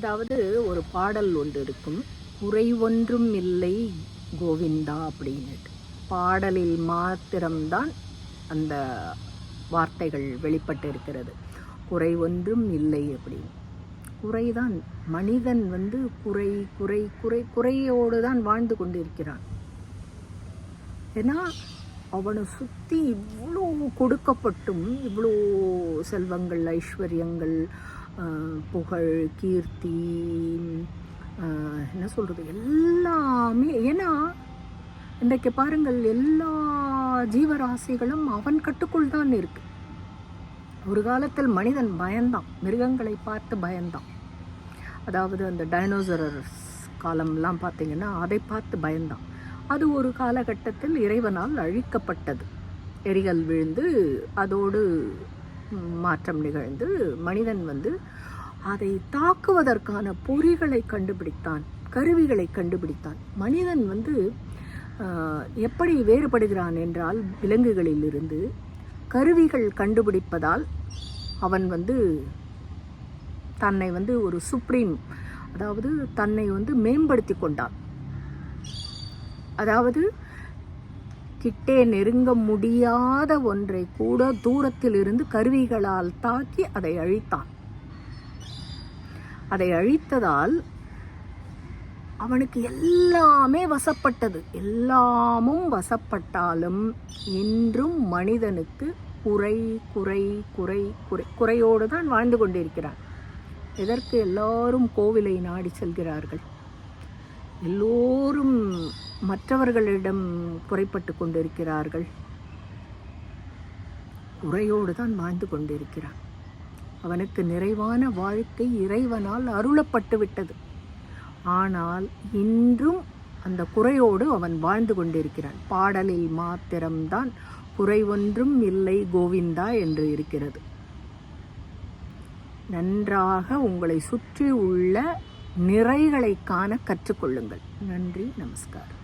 அதாவது ஒரு பாடல் ஒன்று இருக்கும், குறை ஒன்றும் இல்லை கோவிந்தா அப்படின்னுட்டு. பாடலில் மாத்திரம்தான் அந்த வார்த்தைகள் வெளிப்பட்டு இருக்கிறது. குறை ஒன்றும் இல்லை அப்படின்னு. குறைதான். மனிதன் குறை குறை குறை குறையோடு தான் வாழ்ந்து கொண்டிருக்கிறான். ஏன்னா அவனை சுற்றி இவ்வளோ கொடுக்கப்பட்டும், இவ்வளோ செல்வங்கள், ஐஸ்வர்யங்கள், புகழ், கீர்த்தி, என்ன சொல்கிறது, எல்லாமே. ஏன்னா இன்றைக்கு பாருங்கள், எல்லா ஜீவராசிகளும் அவன் கட்டுக்குள் தான் இருக்கு. ஒரு காலத்தில் மனிதன் பயந்தான், மிருகங்களை பார்த்து பயந்தான். அதாவது அந்த டைனோசரஸ் காலம்லாம் பார்த்திங்கன்னா அதை பார்த்து பயந்தான். அது ஒரு காலகட்டத்தில் இறைவனால் அழிக்கப்பட்டது. எரிகல் விழுந்து அதோடு மாற்றம் நிகழ்ந்து மனிதன் அதை தாக்குவதற்கான பொறிகளை கண்டுபிடித்தான், கருவிகளை கண்டுபிடித்தான். மனிதன் எப்படி வேறுபடுகிறான் என்றால், விலங்குகளிலிருந்து கருவிகள் கண்டுபிடிப்பதால் அவன் தன்னை ஒரு சுப்ரீம், அதாவது தன்னை மேம்படுத்தி கொண்டான். அதாவது கிட்டே நெருங்க முடியாத ஒன்றை கூட தூரத்தில் இருந்து கருவிகளால் தாக்கி அதை அழித்தான். அதை அழித்ததால் அவனுக்கு எல்லாமே வசப்பட்டது. எல்லாமும் வசப்பட்டாலும் இன்றும் மனிதனுக்கு குறை குறை குறை குறை குறையோடு தான் வாழ்ந்து கொண்டிருக்கிறான். எதற்கு எல்லாரும் கோவிலை நாடி செல்கிறார்கள்? எல்லோரும் மற்றவர்களிடம் குறைப்பட்டு கொண்டிருக்கிறார்கள். குறையோடு தான் வாழ்ந்து கொண்டிருக்கிறான். அவனுக்கு நிறைவான வாழ்க்கை இறைவனால் அருளப்பட்டு விட்டது. ஆனால் இன்றும் அந்த குறையோடு அவன் வாழ்ந்து கொண்டிருக்கிறான். பாடலில் மாத்திரம்தான் குறை ஒன்றும் இல்லை கோவிந்தா என்று இருக்கிறது. நன்றாக உங்களை சுற்றி உள்ள நிறைகளை காண கற்றுக்கொள்ளுங்கள். நன்றி, நமஸ்காரம்.